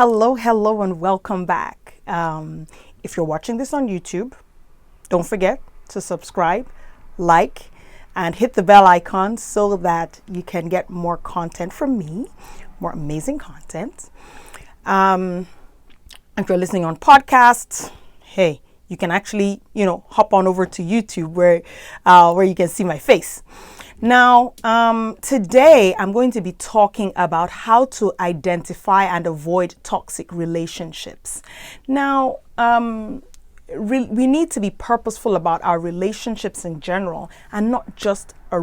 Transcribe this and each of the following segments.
Hello, and welcome back. If you're watching this on YouTube, don't forget to subscribe, like, and hit the bell icon so that you can get more content from me, more amazing content. If you're listening on podcasts, hey, you can actually, hop on over to YouTube where you can see my face. Now, today I'm going to be talking about how to identify and avoid toxic relationships. Now, we need to be purposeful about our relationships in general, and not just our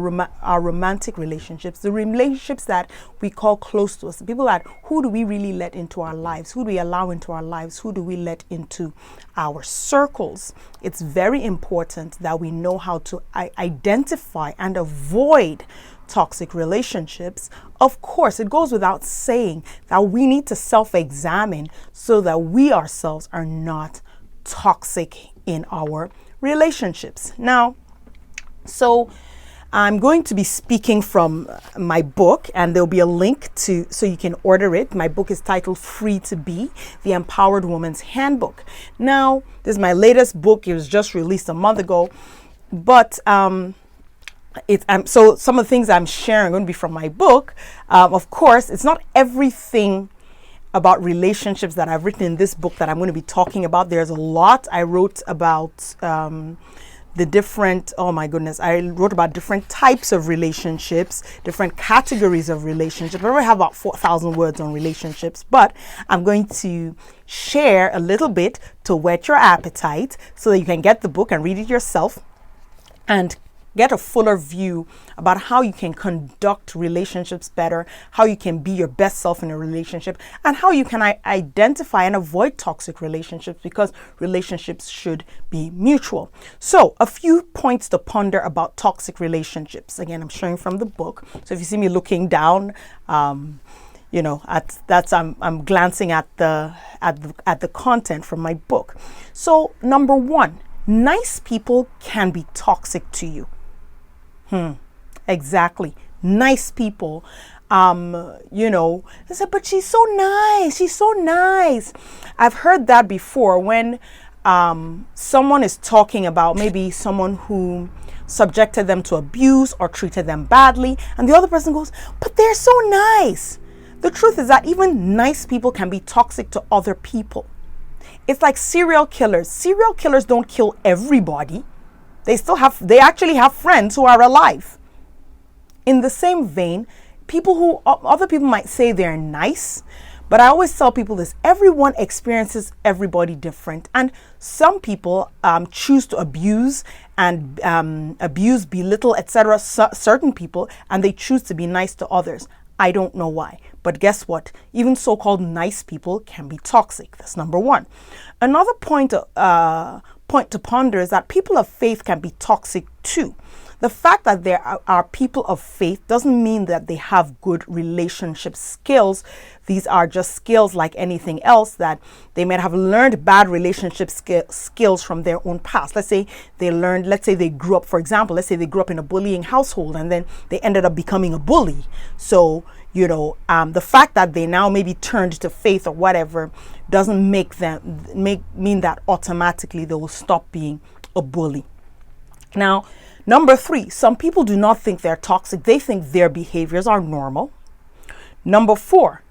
romantic relationships, the relationships that we call close to us, the people that, who do we really let into our lives? Who do we allow into our lives? Who do we let into our circles? It's very important that we know how to identify and avoid toxic relationships. Of course, it goes without saying that we need to self-examine so that we ourselves are not toxic in our relationships. Now, so I'm going to be speaking from my book, and there'll be a link so you can order it. My book is titled Free to Be, the Empowered Woman's Handbook. Now, this is my latest book. It was just released a month ago, but so some of the things I'm sharing are going to be from my book. Of course, it's not everything about relationships that I've written in this book that I'm going to be talking about. There's a lot I wrote about I wrote about different types of relationships, different categories of relationships. I already have about 4,000 words on relationships, but I'm going to share a little bit to whet your appetite so that you can get the book and read it yourself and get a fuller view about how you can conduct relationships better, how you can be your best self in a relationship, and how you can identify and avoid toxic relationships, because relationships should be mutual. So a few points to ponder about toxic relationships. Again, I'm sharing from the book. So if you see me looking down, I'm glancing at the content from my book. So number one, nice people can be toxic to you. Exactly. Nice people. They say, but she's so nice. She's so nice. I've heard that before when someone is talking about maybe someone who subjected them to abuse or treated them badly, and the other person goes, but they're so nice. The truth is that even nice people can be toxic to other people. It's like serial killers. Serial killers don't kill everybody. They actually have friends who are alive. In the same vein, other people might say they're nice, but I always tell people this: everyone experiences everybody different. And some people choose to abuse, belittle, etc. certain people, and they choose to be nice to others. I don't know why. But guess what? Even so-called nice people can be toxic. That's number one. Another point to ponder is that people of faith can be toxic too. The fact that there are people of faith doesn't mean that they have good relationship skills. These are just skills like anything else that they might have learned bad relationship skills from their own past. Let's say they grew up, for example, in a bullying household and then they ended up becoming a bully. So, the fact that they now maybe turned to faith or whatever doesn't mean that automatically they will stop being a bully. Now, number three, some people do not think they're toxic. They think their behaviors are normal. Number four,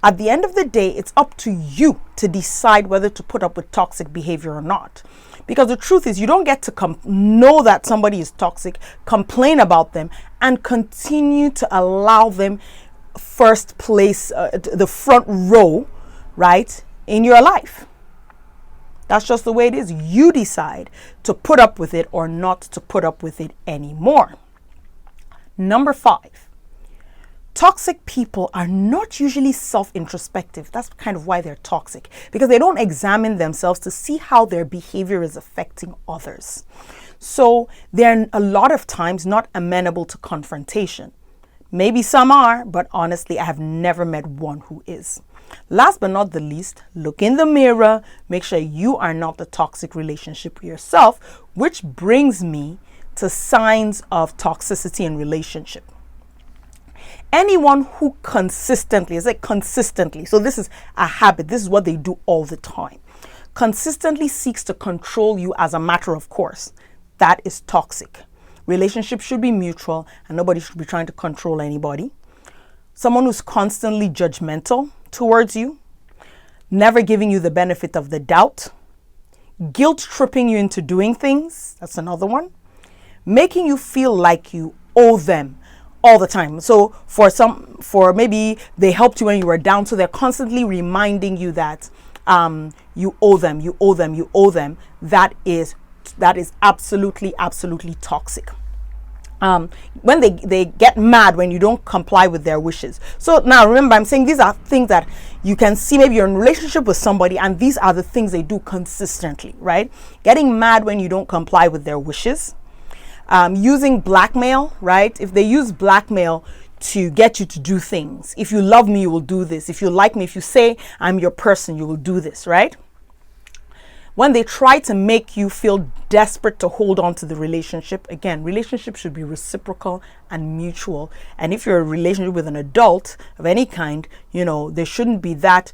at the end of the day, it's up to you to decide whether to put up with toxic behavior or not. Because the truth is, you don't get to know that somebody is toxic, complain about them, and continue to allow them first place, the front row, right, in your life. That's just the way it is. You decide to put up with it or not to put up with it anymore. Number five, toxic people are not usually self-introspective. That's kind of why they're toxic, because they don't examine themselves to see how their behavior is affecting others. So they're a lot of times not amenable to confrontation. Maybe some are, but honestly, I have never met one who is. Last but not the least, look in the mirror, make sure you are not the toxic relationship with yourself, which brings me to signs of toxicity in relationship. Anyone who consistently, I say consistently, so this is a habit, this is what they do all the time, consistently seeks to control you as a matter of course, that is toxic. Relationships should be mutual and nobody should be trying to control anybody. Someone who's constantly judgmental towards you, never giving you the benefit of the doubt, guilt tripping you into doing things, that's another one, making you feel like you owe them all the time. So for maybe they helped you when you were down, so they're constantly reminding you that you owe them, you owe them, you owe them. That is absolutely toxic. When they get mad when you don't comply with their wishes. So now remember, I'm saying these are things that you can see. Maybe you're in a relationship with somebody and these are the things they do consistently, right? Getting mad when you don't comply with their wishes. Using blackmail, right? If they use blackmail to get you to do things. If you love me, you will do this. If you like me, if you say I'm your person, you will do this, right? When they try to make you feel desperate to hold on to the relationship, again, relationships should be reciprocal and mutual. And if you're in a relationship with an adult of any kind, there shouldn't be that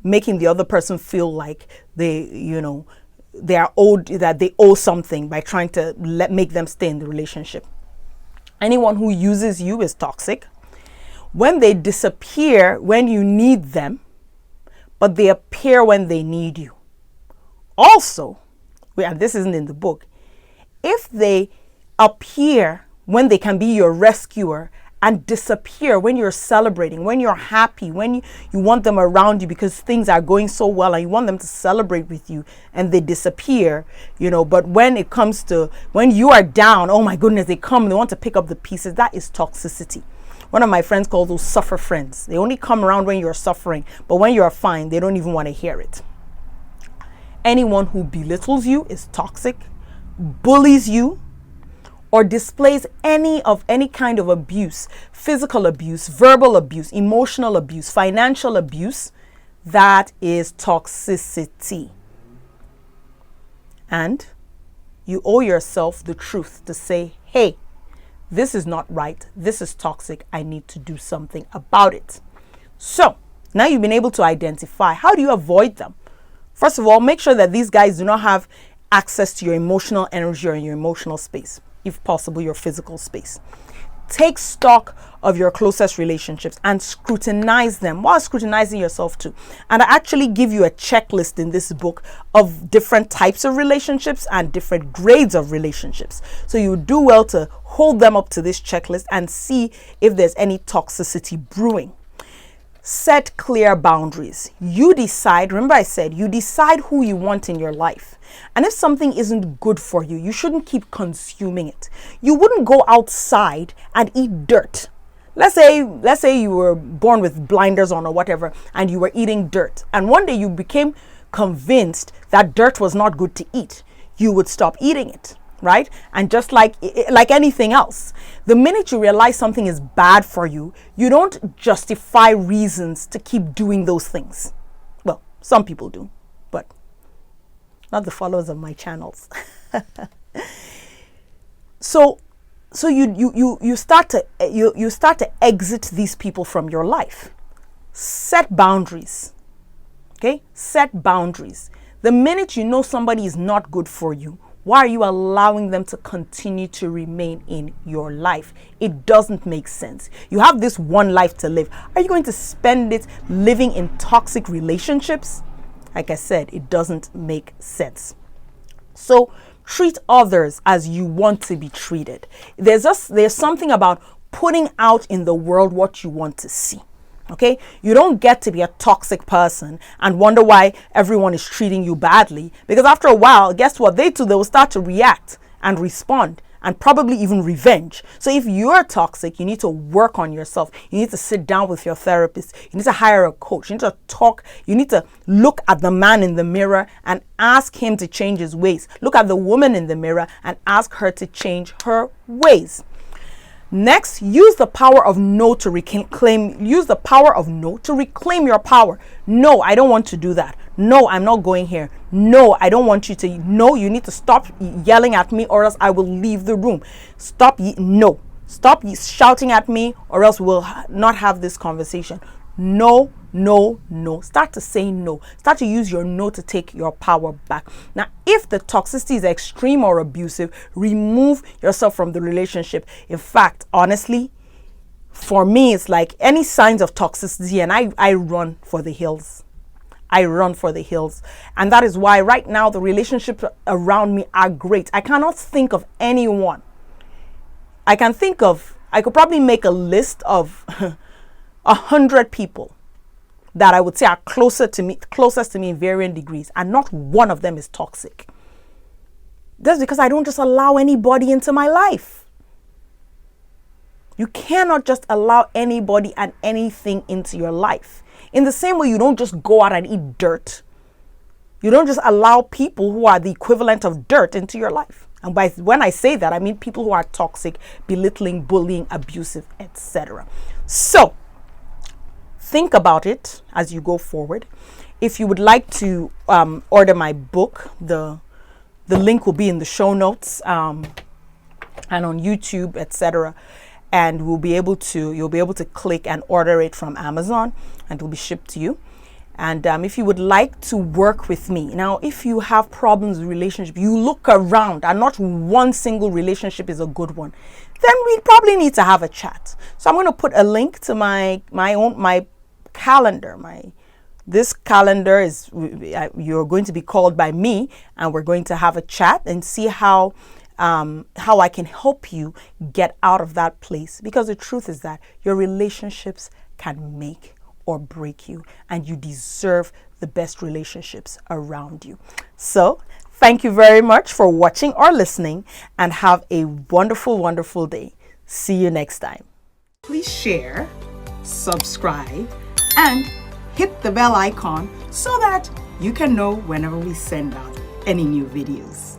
making the other person feel like they are owed, that they owe something by trying to make them stay in the relationship. Anyone who uses you is toxic. When they disappear when you need them, but they appear when they need you. Also, and this isn't in the book, if they appear when they can be your rescuer and disappear when you're celebrating, when you're happy, when you want them around you because things are going so well and you want them to celebrate with you, and they disappear, but when it comes to when you are down, oh my goodness, they come, they want to pick up the pieces. That is toxicity. One of my friends calls those suffer friends. They only come around when you're suffering, but when you're fine, they don't even want to hear it. Anyone who belittles you is toxic, bullies you, or displays any kind of abuse, physical abuse, verbal abuse, emotional abuse, financial abuse, that is toxicity. And you owe yourself the truth to say, hey, this is not right. This is toxic. I need to do something about it. So now you've been able to identify. How do you avoid them? First of all, make sure that these guys do not have access to your emotional energy or your emotional space. If possible, your physical space. Take stock of your closest relationships and scrutinize them while scrutinizing yourself too. And I actually give you a checklist in this book of different types of relationships and different grades of relationships. So you do well to hold them up to this checklist and see if there's any toxicity brewing. Set clear boundaries. You decide, remember I said, you decide who you want in your life. And if something isn't good for you, you shouldn't keep consuming it. You wouldn't go outside and eat dirt. Let's say you were born with blinders on or whatever, and you were eating dirt. And one day you became convinced that dirt was not good to eat. You would stop eating it. Right? And just like anything else, the minute you realize something is bad for you, you don't justify reasons to keep doing those things. Well, some people do, but not the followers of my channels. So you start to exit these people from your life. Set boundaries. Okay? Set boundaries. The minute you know somebody is not good for you, why are you allowing them to continue to remain in your life? It doesn't make sense. You have this one life to live. Are you going to spend it living in toxic relationships? Like I said, it doesn't make sense. So treat others as you want to be treated. There's something about putting out in the world what you want to see. Okay, you don't get to be a toxic person and wonder why everyone is treating you badly, because after a while, guess what? They will start to react and respond and probably even revenge. So if you're toxic, you need to work on yourself. You need to sit down with your therapist. You need to hire a coach. You need to talk. You need to look at the man in the mirror and ask him to change his ways. Look at the woman in the mirror and ask her to change her ways. Next, use the power of no to reclaim your power. No, I don't want to do that. No, I'm not going here. No, I don't want you to. No, you need to stop yelling at me or else I will leave the room. No. Stop shouting at me, or else we'll not have this conversation. No, no, no. Start to say no. Start to use your no to take your power back. Now, if the toxicity is extreme or abusive, remove yourself from the relationship. In fact, honestly, for me, it's like any signs of toxicity, and I run for the hills. I run for the hills. And that is why right now the relationships around me are great. I cannot think of anyone. I could probably make a list of 100 people that I would say are closest to me in varying degrees, and not one of them is toxic. That's because I don't just allow anybody into my life. You cannot just allow anybody and anything into your life. In the same way, you don't just go out and eat dirt. You don't just allow people who are the equivalent of dirt into your life. And when I say that, I mean people who are toxic, belittling, bullying, abusive, etc. So, think about it as you go forward. If you would like to order my book, the link will be in the show notes and on YouTube, etc. And you'll be able to click and order it from Amazon, and it will be shipped to you. And if you would like to work with me, now, if you have problems with relationship, you look around and not one single relationship is a good one, then we probably need to have a chat. So I'm going to put a link to my calendar. This calendar is, you're going to be called by me, and we're going to have a chat and see how I can help you get out of that place. Because the truth is that your relationships can make or break you, and you deserve the best relationships around you. So thank you very much for watching or listening, and have a wonderful, wonderful day. See you next time. Please share, subscribe, and hit the bell icon so that you can know whenever we send out any new videos.